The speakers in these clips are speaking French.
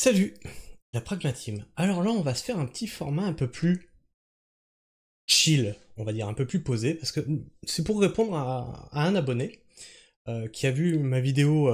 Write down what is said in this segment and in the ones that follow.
Salut, la pragmatisme. Alors là, on va se faire un petit format un peu plus chill, on va dire, un peu plus posé, parce que c'est pour répondre à un abonné qui a vu ma vidéo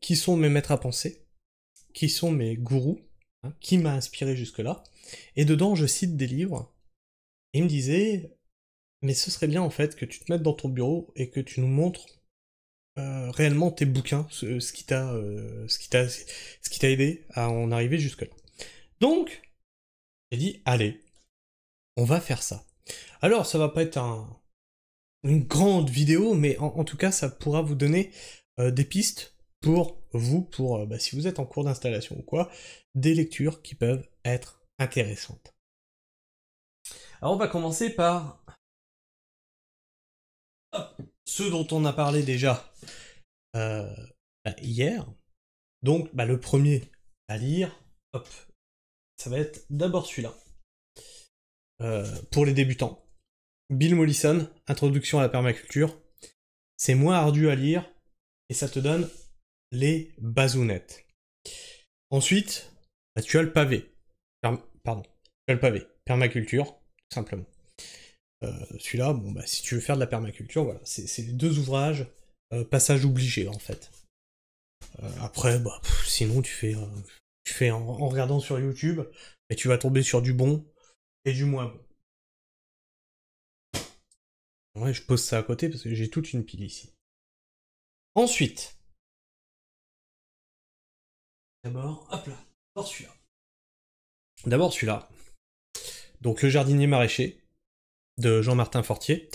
Qui sont mes maîtres à penser, qui sont mes gourous, hein, qui m'a inspiré jusque-là, et dedans je cite des livres, et il me disait, mais ce serait bien en fait que tu te mettes dans ton bureau et que tu nous montres réellement tes bouquins, ce qui t'a aidé à en arriver jusque-là. Donc, j'ai dit, allez, on va faire ça. Alors, ça va pas être une grande vidéo, mais en tout cas, ça pourra vous donner des pistes pour vous, si vous êtes en cours d'installation ou quoi, des lectures qui peuvent être intéressantes. Alors, on va commencer par ceux dont on a parlé déjà hier. Donc, le premier à lire, ça va être d'abord celui-là. Pour les débutants. Bill Mollison, Introduction à la permaculture. C'est moins ardu à lire, et ça te donne les bazounettes. Ensuite, tu as le pavé. Tu as le pavé. Permaculture, tout simplement. Celui-là, si tu veux faire de la permaculture, voilà, c'est les deux ouvrages, passage obligé, en fait. Après, sinon, tu fais en regardant sur YouTube, et tu vas tomber sur du bon et du moins bon. Ouais, je pose ça à côté parce que j'ai toute une pile ici. Ensuite, d'abord celui-là. D'abord celui-là. Donc, Le jardinier maraîcher, de Jean-Martin Fortier.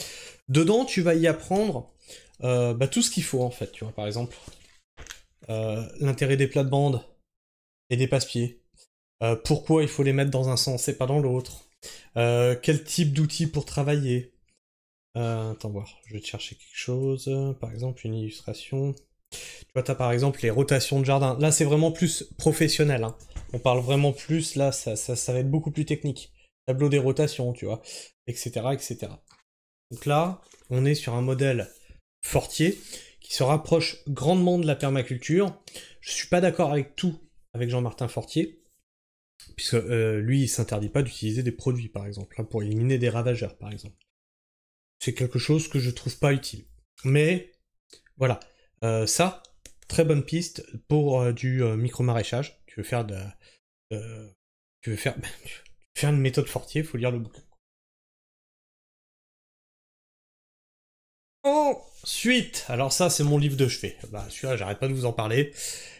Dedans, tu vas y apprendre tout ce qu'il faut, en fait. Tu vois, par exemple, l'intérêt des plates-bandes et des passe-pieds. Pourquoi il faut les mettre dans un sens et pas dans l'autre. Quel type d'outils pour travailler. Attends voir, je vais te chercher quelque chose. Par exemple, une illustration. Tu vois, t'as par exemple les rotations de jardin. Là, c'est vraiment plus professionnel. Hein. On parle vraiment plus, là, ça va être beaucoup plus technique. Tableau des rotations, tu vois, etc., etc. Donc là, on est sur un modèle Fortier qui se rapproche grandement de la permaculture. Je suis pas d'accord avec tout avec Jean-Martin Fortier, puisque lui, il s'interdit pas d'utiliser des produits, par exemple, hein, pour éliminer des ravageurs, par exemple. C'est quelque chose que je trouve pas utile. Mais, voilà. Ça, très bonne piste pour du micro-maraîchage. Tu veux faire tu veux faire une méthode Fortier, faut lire le bouquin. Ensuite, alors ça c'est mon livre de chevet. Celui-là, j'arrête pas de vous en parler.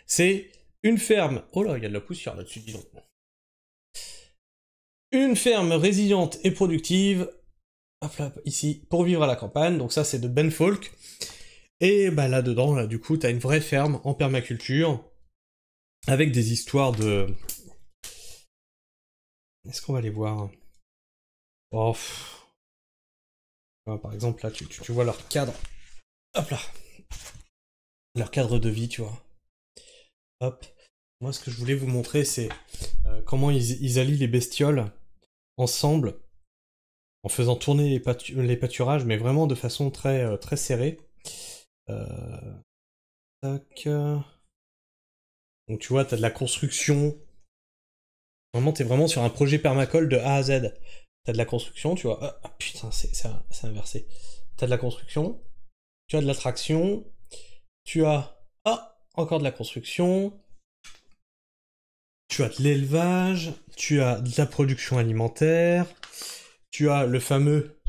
C'est Une ferme. Oh là, il y a de la poussière là-dessus, dis donc. Une ferme résiliente et productive. Hop là, ici, pour vivre à la campagne. Donc ça, c'est de Ben Folk. Et là-dedans, là, du coup, t'as une vraie ferme en permaculture. Avec des histoires de... Est-ce qu'on va les voir? Oh, par exemple, là, tu vois leur cadre. Hop là. Leur cadre de vie, tu vois. Hop. Moi, ce que je voulais vous montrer, c'est comment ils allient les bestioles ensemble, en faisant tourner les pâturages, mais vraiment de façon très, très serrée. Tac. Donc tu vois, t'as de la construction. Vraiment, t'es vraiment sur un projet permacole de A à Z. T'as de la construction, tu vois. Ah, putain, c'est inversé. T'as de la construction, tu as de l'attraction, tu as... Ah, encore de la construction, tu as de l'élevage, tu as de la production alimentaire, tu as le fameux...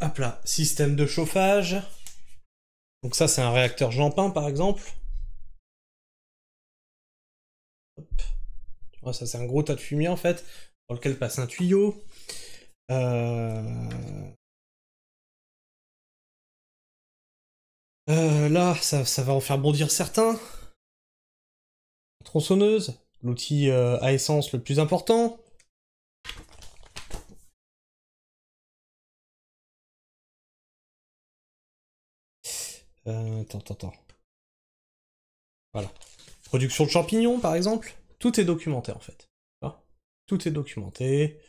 Hop là, système de chauffage. Donc ça, c'est un réacteur Jampin, par exemple. Hop. Tu vois, ça, c'est un gros tas de fumier, en fait, dans lequel passe un tuyau. Là, ça va en faire bondir certains. Tronçonneuse, l'outil à essence le plus important. Attends. Voilà. Production de champignons, par exemple. Tout est documenté, en fait. Tout est documenté.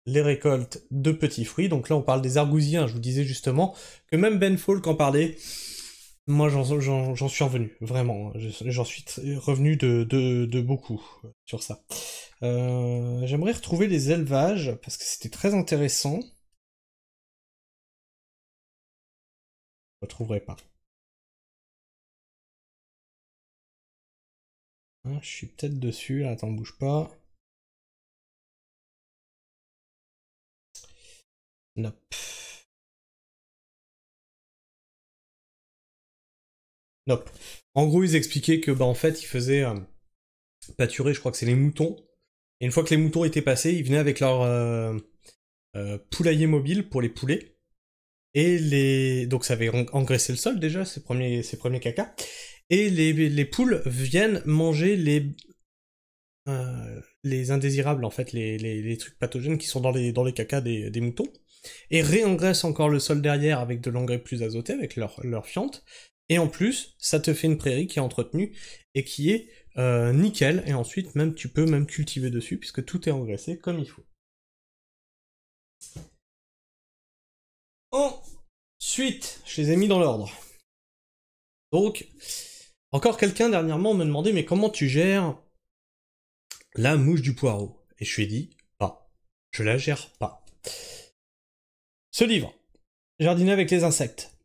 Les récoltes de petits fruits. Donc là, on parle des argousiens. Je vous disais justement que même Ben Folk en parlait. moi j'en suis revenu, vraiment. J'en suis revenu de beaucoup sur ça. J'aimerais retrouver les élevages, parce que c'était très intéressant. Je ne retrouverai pas. Hein, je suis peut-être dessus, là, attends, bouge pas. Nope. Nope. En gros, ils expliquaient que, bah, en fait, ils faisaient pâturer, je crois que c'est les moutons. Et une fois que les moutons étaient passés, ils venaient avec leur poulailler mobile pour les poulets. Et les... Donc ça avait engraissé le sol déjà, ces premiers caca. Et les poules viennent manger les indésirables, en fait, les trucs pathogènes qui sont dans les cacas des moutons. Et réengraissent encore le sol derrière avec de l'engrais plus azoté, avec leur fiente. Et en plus, ça te fait une prairie qui est entretenue et qui est nickel. Et ensuite, même tu peux même cultiver dessus, puisque tout est engraissé comme il faut. Ensuite, je les ai mis dans l'ordre. Donc, encore quelqu'un dernièrement me demandait, mais comment tu gères la mouche du poireau? Et je lui ai dit, pas. Je la gère pas. Ce livre, Jardiner avec les insectes.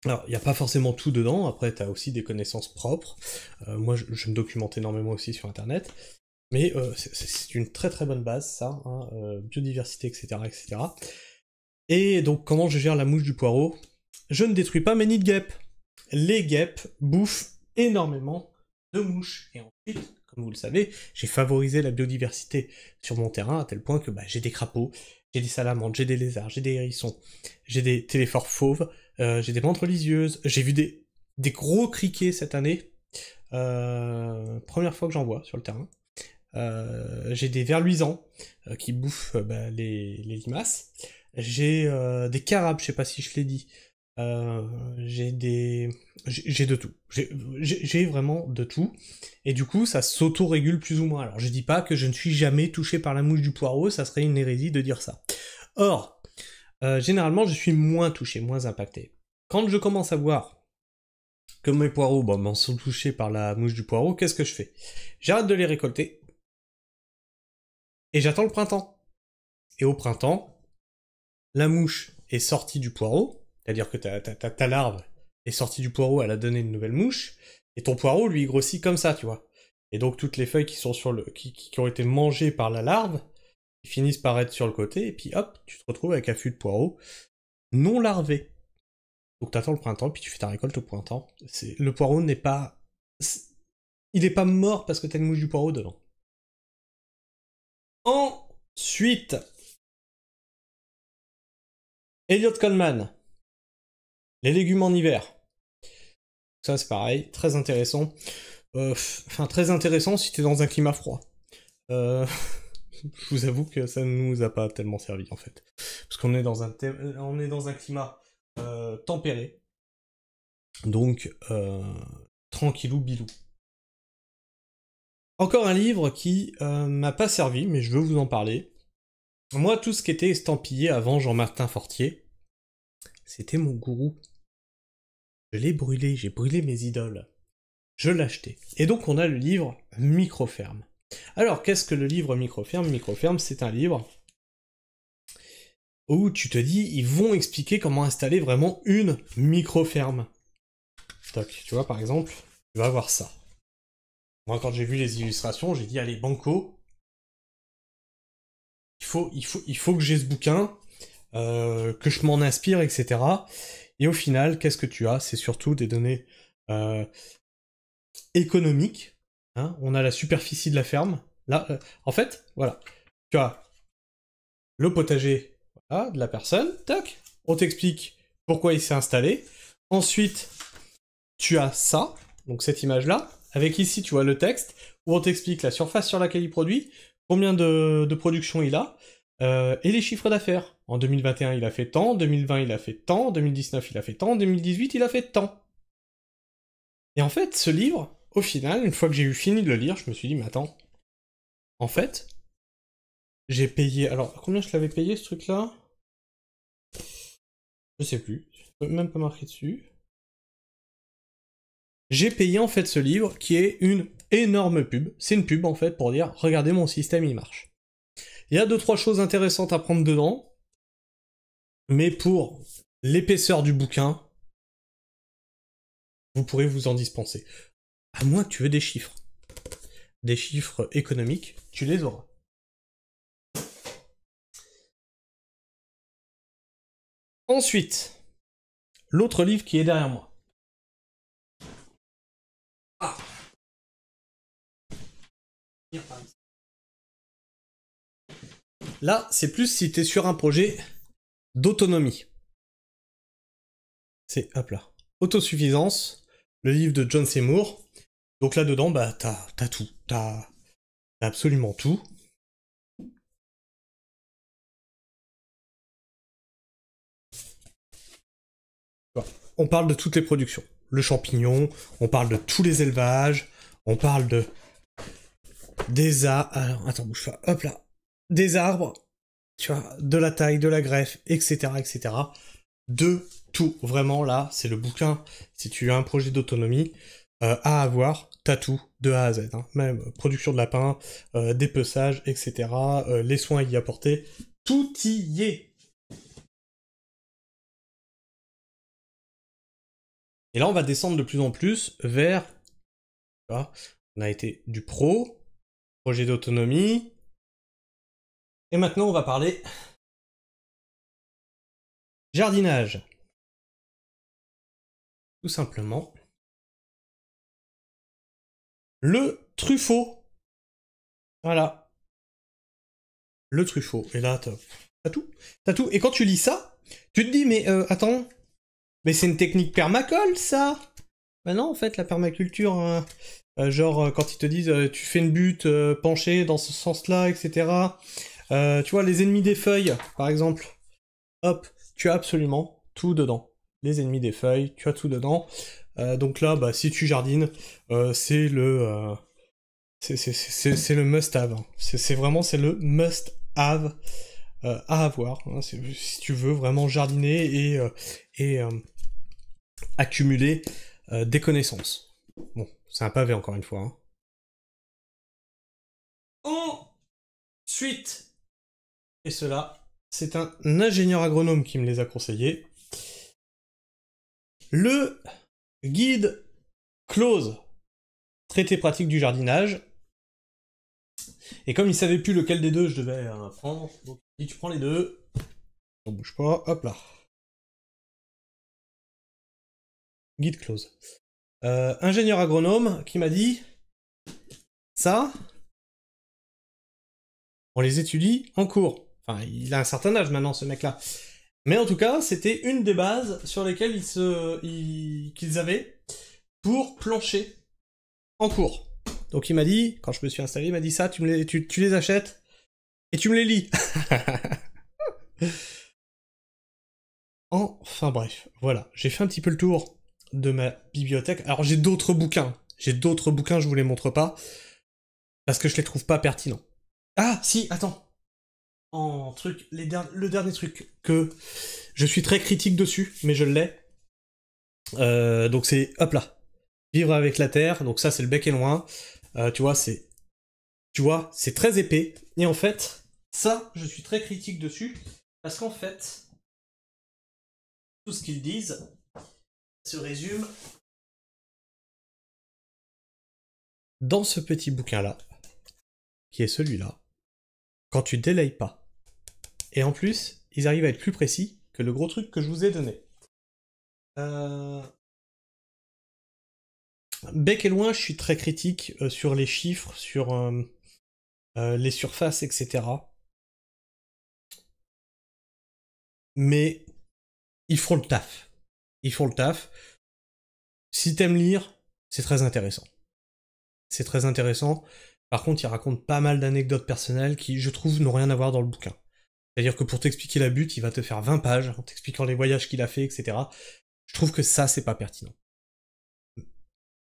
Alors, il n'y a pas forcément tout dedans, après tu as aussi des connaissances propres. Moi, je me documente énormément aussi sur Internet. Mais c'est une très très bonne base, ça, hein, biodiversité, etc., etc. Et donc, comment je gère la mouche du poireau? Je ne détruis pas mes nids de guêpes. Les guêpes bouffent énormément de mouches. Et ensuite, comme vous le savez, j'ai favorisé la biodiversité sur mon terrain à tel point que bah, j'ai des crapauds, j'ai des salamandres, j'ai des lézards, j'ai des hérissons, j'ai des téléphores fauves, j'ai des menthes religieuses, j'ai vu des gros criquets cette année. Première fois que j'en vois sur le terrain. J'ai des vers luisants qui bouffent bah, les limaces. J'ai des carabes, je sais pas si je l'ai dit. J'ai de tout. J'ai vraiment de tout. Et du coup, ça s'auto-régule plus ou moins. Alors, je dis pas que je ne suis jamais touché par la mouche du poireau, ça serait une hérésie de dire ça. Or, généralement, je suis moins touché, moins impacté. Quand je commence à voir que mes poireaux m'en sont touchés par la mouche du poireau, qu'est-ce que je fais? J'arrête de les récolter, et j'attends le printemps. Et au printemps, la mouche est sortie du poireau, c'est-à-dire que ta larve est sortie du poireau, elle a donné une nouvelle mouche, et ton poireau, lui, grossit comme ça, tu vois. Et donc toutes les feuilles qui sont qui ont été mangées par la larve, ils finissent par être sur le côté, et puis hop, tu te retrouves avec un fût de poireau non larvé. Donc t'attends le printemps, puis tu fais ta récolte au printemps. Le poireau n'est pas... Il est pas mort parce que t'as une mouche du poireau dedans. Ensuite, Elliot Coleman, les légumes en hiver. Ça c'est pareil, très intéressant. Enfin, très intéressant si t'es dans un climat froid. Je vous avoue que ça ne nous a pas tellement servi en fait. Parce qu'on est dans un climat tempéré. Donc, tranquillou bilou. Encore un livre qui m'a pas servi, mais je veux vous en parler. Moi, tout ce qui était estampillé avant Jean-Martin Fortier, c'était mon gourou. Je l'ai brûlé, j'ai brûlé mes idoles. Je l'ai acheté. Et donc on a le livre Microferme. Alors, qu'est-ce que le livre Microferme? Microferme, c'est un livre où tu te dis, ils vont expliquer comment installer vraiment une microferme. Toc, tu vois, par exemple, tu vas avoir ça. Moi, quand j'ai vu les illustrations, j'ai dit, allez, banco, il faut que j'ai ce bouquin, que je m'en inspire, etc. Et au final, qu'est-ce que tu as? C'est surtout des données économiques. Hein, on a la superficie de la ferme. Là, en fait, voilà. Tu as le potager voilà, de la personne. Tac. On t'explique pourquoi il s'est installé. Ensuite, tu as ça, donc cette image-là. Avec ici, tu vois le texte, où on t'explique la surface sur laquelle il produit, combien de production il a, et les chiffres d'affaires. En 2021, il a fait tant, 2020, il a fait tant, 2019, il a fait tant, 2018, il a fait tant. Et en fait, ce livre, au final, une fois que j'ai eu fini de le lire, je me suis dit, mais attends, en fait, j'ai payé... Alors, combien je l'avais payé, ce truc-là? Je sais plus, je peux même pas marquer dessus. j'ai payé en fait ce livre qui est une énorme pub. C'est une pub en fait pour dire regardez mon système il marche. Il y a 2-3 choses intéressantes à prendre dedans, mais pour l'épaisseur du bouquin, vous pourrez vous en dispenser. À moins que tu veux des chiffres. Des chiffres économiques, tu les auras. Ensuite, l'autre livre qui est derrière moi. Ah. Là, c'est plus si tu es sur un projet d'autonomie. C'est, hop là, Autosuffisance, le livre de John Seymour. Donc là-dedans, bah, t'as tout. T'as absolument tout. On parle de toutes les productions. Le champignon, on parle de tous les élevages, on parle de... des arbres... Alors, attends, bouge pas. Hop là. Des arbres, tu vois, de la taille, de la greffe, etc., etc. De tout. Vraiment, là, c'est le bouquin. Si tu as un projet d'autonomie à avoir, t'as tout, de A à Z. Hein. Même production de lapin, dépeçage, etc. Les soins à y apporter. Tout y est. Et là, on va descendre de plus en plus vers... Tu vois, on a été du pro, projet d'autonomie. Et maintenant, on va parler jardinage. Tout simplement. Le Truffaut. Voilà. Le Truffaut. Et là, t'as tout. T'as tout. Et quand tu lis ça, tu te dis, mais attends, mais c'est une technique permacole, ça. Ben non, en fait, la permaculture, genre, quand ils te disent, tu fais une butte penchée dans ce sens-là, etc. Tu vois, les ennemis des feuilles, par exemple. Hop, tu as absolument tout dedans. Les ennemis des feuilles, tu as tout dedans. Donc là, bah, si tu jardines, c'est le... c'est le must-have. C'est vraiment c'est le must-have à avoir. Hein. Si tu veux vraiment jardiner et accumuler des connaissances. Bon, c'est un pavé encore une fois. Hein. Ensuite, et cela, c'est un ingénieur agronome qui me les a conseillés. Le guide close, traité pratique du jardinage. Et comme il savait plus lequel des deux je devais prendre, donc il dit tu prends les deux. On bouge pas, hop là. Guide close. Ingénieur agronome qui m'a dit ça, on les étudie en cours. Enfin, il a un certain âge maintenant, ce mec-là. Mais en tout cas, c'était une des bases sur lesquelles qu'ils avaient pour plancher en cours. Donc il m'a dit, quand je me suis installé, il m'a dit ça, tu les achètes et tu me les lis. Enfin bref, voilà. J'ai fait un petit peu le tour de ma bibliothèque. Alors j'ai d'autres bouquins. Je vous les montre pas. Parce que je les trouve pas pertinents. Ah, si, attends. Le dernier truc que je suis très critique dessus, mais je l'ai. Donc c'est, hop là. Vivre avec la terre. Donc ça, c'est le bec et loin. Tu vois, c'est très épais. Et en fait, ça, je suis très critique dessus. Parce qu'en fait, tout ce qu'ils disent se résume dans ce petit bouquin-là, qui est celui-là, quand tu délayes pas. Et en plus, ils arrivent à être plus précis que le gros truc que je vous ai donné. Bec et loin, je suis très critique sur les chiffres, sur les surfaces, etc. Mais ils font le taf. Ils font le taf. Si t'aimes lire, c'est très intéressant. C'est très intéressant. Par contre, il raconte pas mal d'anecdotes personnelles qui, je trouve, n'ont rien à voir dans le bouquin. C'est-à-dire que pour t'expliquer la butte, il va te faire 20 pages en t'expliquant les voyages qu'il a fait, etc. Je trouve que ça, c'est pas pertinent.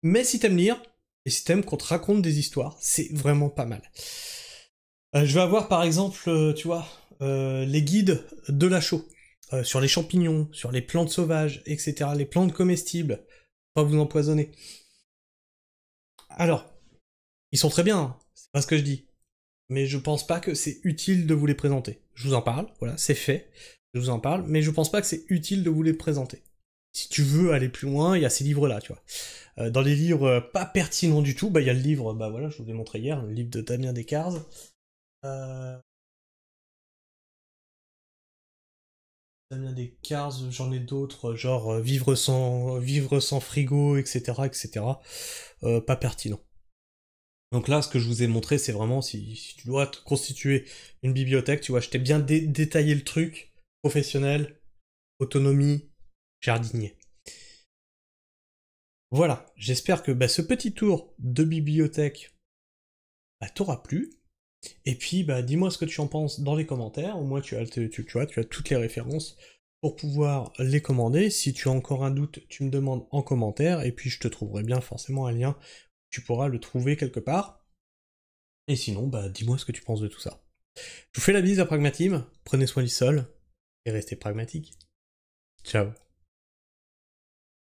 Mais si t'aimes lire, et si t'aimes qu'on te raconte des histoires, c'est vraiment pas mal. Je vais avoir par exemple, tu vois, les guides de la chaux, sur les champignons, sur les plantes sauvages, etc., les plantes comestibles, pas vous empoisonner. Alors, ils sont très bien, hein, c'est pas ce que je dis. Mais je pense pas que c'est utile de vous les présenter. Je vous en parle, voilà, c'est fait. Je vous en parle, mais je pense pas que c'est utile de vous les présenter. Si tu veux aller plus loin, il y a ces livres-là, tu vois. Dans les livres pas pertinents du tout, bah il y a le livre, bah voilà, je vous l'ai montré hier, le livre de Damien Descartes. Damien Descartes, j'en ai d'autres, genre vivre sans frigo, etc., etc. Pas pertinent. Donc là, ce que je vous ai montré, c'est vraiment si tu dois te constituer une bibliothèque, tu vois, je t'ai bien détaillé le truc, professionnel, autonomie, jardinier. Voilà, j'espère que bah, ce petit tour de bibliothèque bah, t'aura plu. Et puis, bah, dis-moi ce que tu en penses dans les commentaires. Au moins, tu vois, tu as toutes les références pour pouvoir les commander. Si tu as encore un doute, tu me demandes en commentaire. Et puis, je te trouverai bien forcément un lien. Tu pourras le trouver quelque part. Et sinon, bah, dis-moi ce que tu penses de tout ça. Je vous fais la bise à Pragmatisme. Prenez soin du sol. Et restez pragmatique. Ciao.